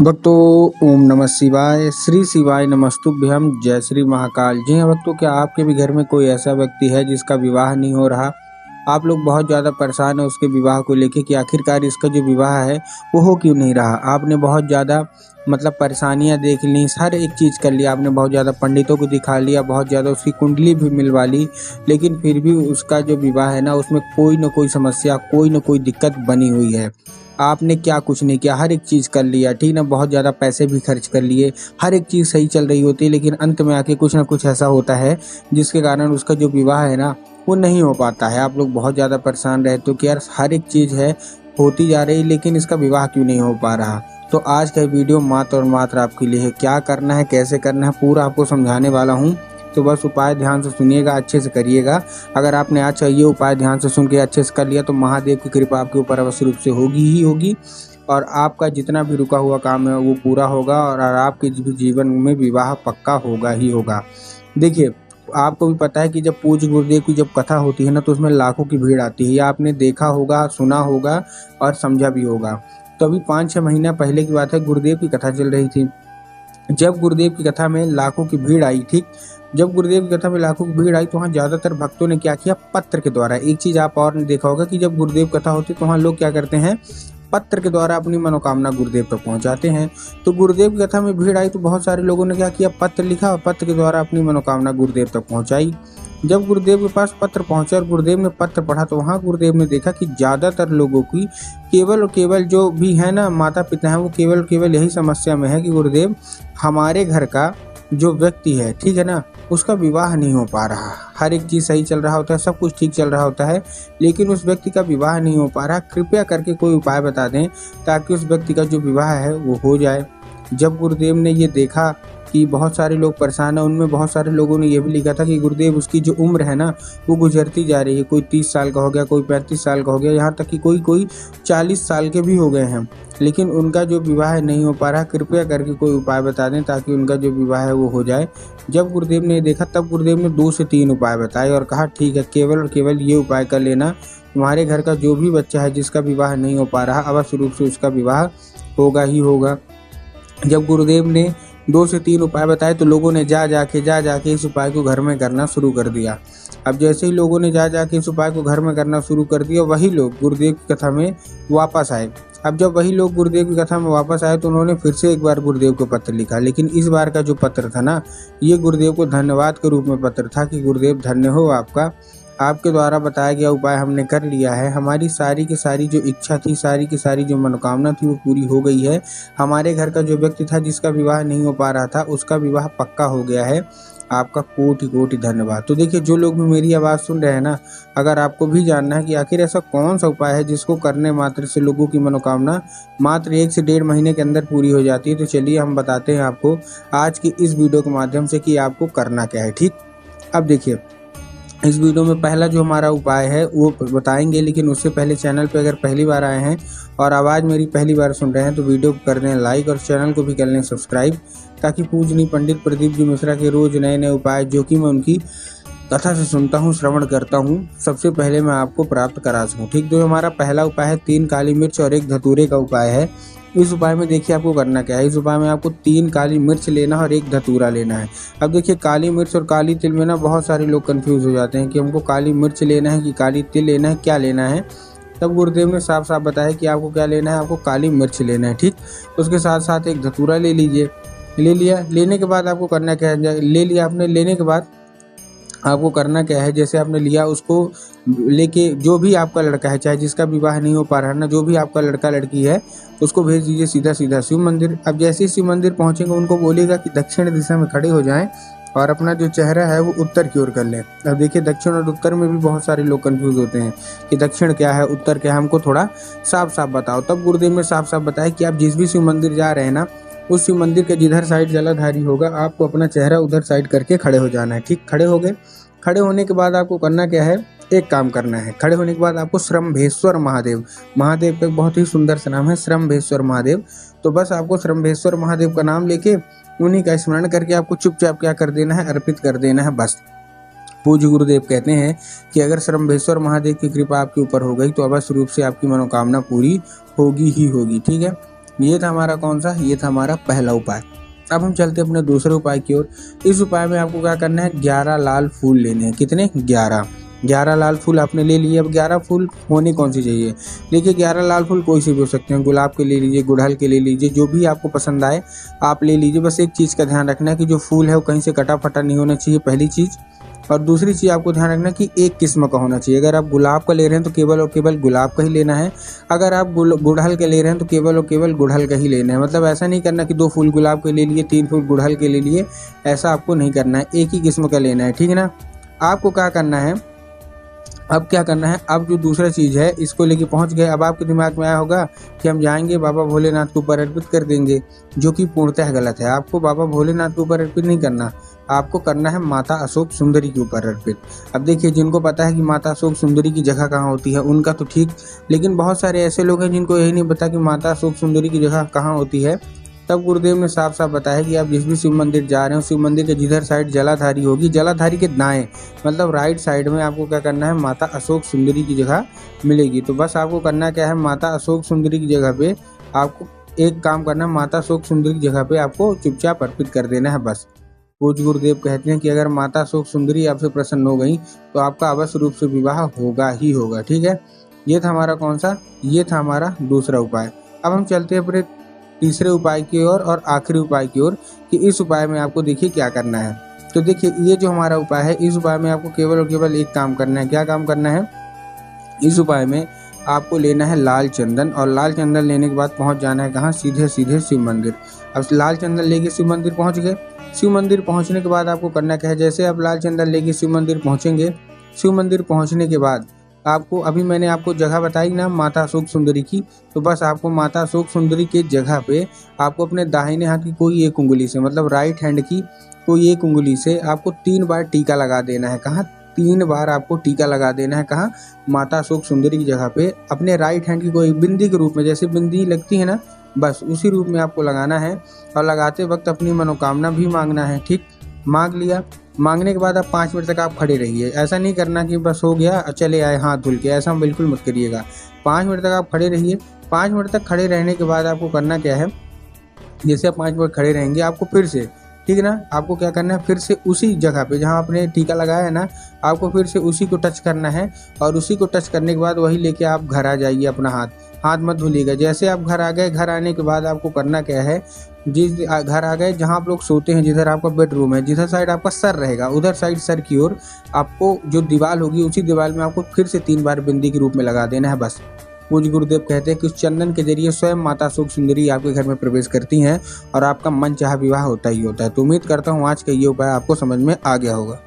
भक्तों, ओम नमः शिवाय। श्री शिवाय नमस्तुभ्यम। जय श्री महाकाल। जी हाँ भक्तों, क्या आपके भी घर में कोई ऐसा व्यक्ति है जिसका विवाह नहीं हो रहा? आप लोग बहुत ज़्यादा परेशान हैं उसके विवाह को लेके कि आखिरकार इसका जो विवाह है वो हो क्यों नहीं रहा। आपने बहुत ज़्यादा परेशानियां देख ली, हर एक चीज़ कर लिया आपने, बहुत ज़्यादा पंडितों को दिखा लिया, बहुत ज़्यादा उसकी कुंडली भी मिलवा ली, लेकिन फिर भी उसका जो विवाह है ना उसमें कोई ना कोई समस्या, कोई ना कोई दिक्कत बनी हुई है। आपने क्या कुछ नहीं किया, हर एक चीज़ कर लिया, ठीक ना, बहुत ज़्यादा पैसे भी खर्च कर लिए, हर एक चीज़ सही चल रही होती है, लेकिन अंत में आके कुछ ना कुछ ऐसा होता है जिसके कारण उसका जो विवाह है ना वो नहीं हो पाता है। आप लोग बहुत ज़्यादा परेशान रहते हो कि यार हर एक चीज़ है होती जा रही, लेकिन इसका विवाह क्यों नहीं हो पा रहा। तो आज का वीडियो मात्र और मात्र आपके लिए है। क्या करना है, कैसे करना है, पूरा आपको समझाने वाला हूँ। तो बस उपाय ध्यान से सुनिएगा, अच्छे से करिएगा। अगर आपने आज ये उपाय ध्यान से सुन के अच्छे से कर लिया तो महादेव की कृपा आपके ऊपर अवश्य रूप से होगी ही होगी, और आपका जितना भी रुका हुआ काम है वो पूरा होगा, और आपके जीवन में विवाह पक्का होगा ही होगा। देखिए, आपको भी पता है कि जब पूज्य गुरुदेव की जब कथा होती है ना तो उसमें लाखों की भीड़ आती है। ये आपने देखा होगा, सुना होगा और समझा भी होगा। तो अभी 5-6 महीना पहले की बात है, गुरुदेव की कथा चल रही थी। जब गुरुदेव की कथा में लाखों की भीड़ आई, ठीक, जब गुरुदेव की कथा में लाखों की भीड़ आई तो वहाँ ज़्यादातर भक्तों ने क्या किया, पत्र के द्वारा। एक चीज़ आप और ने देखा होगा कि जब गुरुदेव कथा होती है तो वहाँ लोग क्या करते हैं, पत्र के द्वारा अपनी मनोकामना गुरुदेव तक पहुंचाते हैं। तो गुरुदेव की कथा में भीड़ आई तो बहुत सारे लोगों ने क्या किया, पत्र लिखा और पत्र के द्वारा अपनी मनोकामना गुरुदेव तक पहुंचाई। जब गुरुदेव के पास पत्र पहुंचा और गुरुदेव ने पत्र पढ़ा तो वहाँ गुरुदेव ने देखा कि ज़्यादातर लोगों की केवल और केवल जो भी है ना माता पिता हैं, वो केवल और केवल यही समस्या में है कि गुरुदेव हमारे घर का जो व्यक्ति है, ठीक है ना, उसका विवाह नहीं हो पा रहा। हर एक चीज़ सही चल रहा होता है, सब कुछ ठीक चल रहा होता है, लेकिन उस व्यक्ति का विवाह नहीं हो पा रहा। कृपया करके कोई उपाय बता दें ताकि उस व्यक्ति का जो विवाह है वो हो जाए। जब गुरुदेव ने ये देखा कि बहुत सारे लोग परेशान हैं, उनमें बहुत सारे लोगों ने ये भी लिखा था कि गुरुदेव उसकी जो उम्र है ना वो गुजरती जा रही है। कोई 30 साल का हो गया, कोई 35 साल का हो गया, यहाँ तक कि कोई 40 साल के भी हो गए हैं, लेकिन उनका जो विवाह नहीं हो पा रहा। कृपया करके कोई उपाय बता दें ताकि उनका जो विवाह है वो हो जाए। जब गुरुदेव ने देखा तब गुरुदेव ने 2 से 3 उपाय बताए और कहा ठीक है, केवल और केवल ये उपाय कर लेना, तुम्हारे घर का जो भी बच्चा है जिसका विवाह नहीं हो पा रहा अवश्य रूप से उसका विवाह होगा ही होगा। जब गुरुदेव ने 2 से 3 उपाय बताए तो लोगों ने जा जाके इस उपाय को घर में करना शुरू कर दिया। अब जैसे ही लोगों ने जा जाके इस उपाय को घर में करना शुरू कर दिया, वही लोग गुरुदेव की कथा में वापस आए। अब जब वही लोग गुरुदेव की कथा में वापस आए तो उन्होंने फिर से एक बार गुरुदेव को पत्र लिखा, लेकिन इस बार का जो पत्र था ना, ये गुरुदेव को धन्यवाद के रूप में पत्र था कि गुरुदेव धन्य हो आपका, आपके द्वारा बताया गया उपाय हमने कर लिया है। हमारी सारी की सारी जो इच्छा थी, सारी की सारी जो मनोकामना थी वो पूरी हो गई है। हमारे घर का जो व्यक्ति था जिसका विवाह नहीं हो पा रहा था उसका विवाह पक्का हो गया है। आपका कोटि कोटि धन्यवाद। तो देखिए, जो लोग भी मेरी आवाज़ सुन रहे हैं ना, अगर आपको भी जानना है कि आखिर ऐसा कौन सा उपाय है जिसको करने मात्र से लोगों की मनोकामना मात्र 1 से 1.5 महीने के अंदर पूरी हो जाती है, तो चलिए हम बताते हैं आपको आज की इस वीडियो के माध्यम से कि आपको करना क्या है। ठीक, अब देखिए, इस वीडियो में पहला जो हमारा उपाय है वो बताएंगे, लेकिन उससे पहले चैनल पे अगर पहली बार आए हैं और आवाज़ मेरी पहली बार सुन रहे हैं तो वीडियो को कर दें लाइक और चैनल को भी कर लें सब्सक्राइब, ताकि पूजनीय पंडित प्रदीप जी मिश्रा के रोज़ नए नए उपाय जो कि मैं उनकी कथा से सुनता हूँ, श्रवण करता हूँ, सबसे पहले मैं आपको प्राप्त करा सकूँ। ठीक, तो हमारा पहला उपाय है 3 काली मिर्च और 1 धतूरे का उपाय है। इस उपाय में देखिए आपको करना क्या है। इस उपाय में आपको 3 काली मिर्च लेना है और 1 धतूरा लेना है। अब देखिए, काली मिर्च और काली तिल में ना बहुत सारे लोग कंफ्यूज हो जाते हैं कि हमको काली मिर्च लेना है कि काली तिल लेना है, क्या लेना है। तब गुरुदेव ने साफ साफ बताया कि आपको क्या लेना है, आपको काली मिर्च लेना है। ठीक, उसके साथ साथ 1 धतूरा ले लीजिए। ले लिया, लेने के बाद आपको करना क्या है, ले लिया आपने, लेने के बाद आपको करना क्या है, जैसे आपने लिया उसको लेके जो भी आपका लड़का है, चाहे जिसका विवाह नहीं हो पा रहा है ना, जो भी आपका लड़का लड़की है उसको भेज दीजिए सीधा सीधा शिव मंदिर। अब जैसे ही शिव मंदिर पहुंचेंगे उनको बोलिएगा कि दक्षिण दिशा में खड़े हो जाएं और अपना जो चेहरा है वो उत्तर की ओर कर लें। अब देखिए, दक्षिण और उत्तर में भी बहुत सारे लोग कंफ्यूज होते हैं कि दक्षिण क्या है, उत्तर क्या है, हमको थोड़ा साफ साफ बताओ। तब गुरुदेव ने साफ साफ बताया कि आप जिस भी शिव मंदिर जा रहे हैं ना, उस शिव मंदिर के जिधर साइड जलाधारी होगा आपको अपना चेहरा उधर साइड करके खड़े हो जाना है। ठीक, खड़े हो गए। खड़े होने के बाद आपको करना क्या है, एक काम करना है। खड़े होने के बाद आपको श्रम्भेश्वर महादेव, महादेव का बहुत ही सुंदर सा नाम है श्रम्भेश्वर महादेव, तो बस आपको श्रम्भेश्वर महादेव का नाम लेके उन्हीं का स्मरण करके आपको चुपचाप क्या कर देना है, अर्पित कर देना है बस। पूज्य गुरुदेव कहते हैं कि अगर श्रम्भेश्वर महादेव की कृपा आपके ऊपर हो गई तो अवश्य रूप से आपकी मनोकामना पूरी होगी ही होगी। ठीक है, ये था हमारा कौन सा, ये था हमारा पहला उपाय। अब हम चलते हैं अपने दूसरे उपाय की ओर। इस उपाय में आपको क्या करना है, 11 लाल फूल लेने हैं। कितने, 11 लाल फूल आपने ले लिए। अब 11 फूल होने कौन सी चाहिए, देखिए 11 लाल फूल कोई से भी हो सकते हैं, गुलाब के ले लीजिए, गुड़हल के ले लीजिए, जो भी आपको पसंद आए आप ले लीजिए। बस एक चीज़ का ध्यान रखना है कि जो फूल है वो कहीं से कटा फटा नहीं होना चाहिए, पहली चीज़। और दूसरी चीज़ आपको ध्यान रखना कि एक किस्म का होना चाहिए। अगर आप गुलाब का ले रहे हैं तो केवल और केवल गुलाब का ही लेना है। अगर आप गुड़हल के ले रहे हैं तो केवल और केवल गुड़हल का ही लेना है। मतलब ऐसा नहीं करना कि 2 फूल गुलाब के ले लिए, 3 फूल गुड़हल के ले लिए, ऐसा आपको नहीं करना है, एक ही किस्म का लेना है, ठीक है ना। आपको क्या करना है, अब क्या करना है, अब जो दूसरा चीज़ है इसको लेके पहुंच गए। अब आपके दिमाग में आया होगा कि हम जाएंगे बाबा भोलेनाथ के ऊपर अर्पित कर देंगे, जो कि पूर्णतः गलत है। आपको बाबा भोलेनाथ के ऊपर अर्पित नहीं करना, आपको करना है माता अशोक सुंदरी के ऊपर अर्पित। अब देखिए, जिनको पता है कि माता अशोक सुंदरी की जगह कहाँ होती है उनका तो ठीक, लेकिन बहुत सारे ऐसे लोग हैं जिनको यही नहीं पता कि माता अशोक सुंदरी की जगह कहाँ होती है। तब गुरुदेव ने साफ साफ बताया कि आप जिस भी शिव मंदिर जा रहे हो, शिव मंदिर के जिधर साइड जलाधारी होगी, जलाधारी के दाएं मतलब राइट साइड में आपको क्या करना है, माता अशोक सुंदरी की जगह मिलेगी। तो बस आपको करना क्या है, माता अशोक सुंदरी की जगह पे आपको एक काम करना है, माता अशोक सुंदरी की जगह पे आपको चुपचाप अर्पित कर देना है बस। पूज्य गुरुदेव कहते हैं कि अगर माता अशोक सुंदरी आपसे प्रसन्न हो गई तो आपका अवश्य रूप से विवाह होगा ही होगा, ठीक है। ये था हमारा कौन सा, ये था हमारा दूसरा उपाय। अब हम चलते हैं अपने तीसरे उपाय की ओर और आखिरी उपाय की ओर, कि इस उपाय में आपको देखिए क्या करना है। तो देखिए, ये जो हमारा उपाय है, इस उपाय में आपको केवल और केवल एक काम करना है। क्या काम करना है, इस उपाय में आपको लेना है लाल चंदन, और लाल चंदन लेने के बाद पहुंच जाना है कहाँ, सीधे सीधे शिव मंदिर। अब लाल चंदन लेके शिव मंदिर पहुंच गए। शिव मंदिर पहुंचने के बाद आपको करना क्या है, जैसे आप लाल चंदन लेके शिव मंदिर पहुंचेंगे, शिव मंदिर पहुंचने के बाद आपको, अभी मैंने आपको जगह बताई ना माता अशोक सुंदरी की, तो बस आपको माता अशोक सुंदरी के जगह पे आपको अपने दाहिने हाथ की कोई एक उंगली से, मतलब राइट हैंड की कोई एक उंगली से आपको 3 बार टीका लगा देना है। कहाँ, 3 बार आपको टीका लगा देना है। कहाँ, माता अशोक सुंदरी की जगह पे अपने राइट हैंड की कोई बिंदी के रूप में, जैसे बिंदी लगती है ना, बस उसी रूप में आपको लगाना है। और लगाते वक्त अपनी मनोकामना भी मांगना है, ठीक। मांग लिया, मांगने के बाद आप 5 मिनट तक आप खड़े रहिए। ऐसा नहीं करना कि बस हो गया चले आए हाथ धुल के, ऐसा बिल्कुल मत करिएगा। 5 मिनट तक आप खड़े रहिए। 5 मिनट तक खड़े रहने के बाद आपको करना क्या है, जैसे आप 5 मिनट खड़े रहेंगे आपको फिर से, ठीक है ना, आपको क्या करना है, फिर से उसी जगह पे जहाँ आपने टीका लगाया है ना, आपको फिर से उसी को टच करना है। और उसी को टच करने के बाद वही लेके आप घर आ जाइए। अपना हाथ मत भूलिएगा। जैसे आप घर आ गए, घर आने के बाद आपको करना क्या है, जिस घर आ गए जहाँ आप लोग सोते हैं, जिधर आपका बेडरूम है, जिधर साइड आपका सर रहेगा, उधर साइड सर की ओर आपको जो दीवार होगी, उसी दीवार में आपको फिर से 3 बार बिंदी के रूप में लगा देना है बस। पूज्य गुरुदेव कहते हैं कि उस चंदन के जरिए स्वयं माता अशोक सुंदरी आपके घर में प्रवेश करती हैं और आपका मन चाहा विवाह होता ही होता है। तो उम्मीद करता हूँ आज का ये उपाय आपको समझ में आ गया होगा।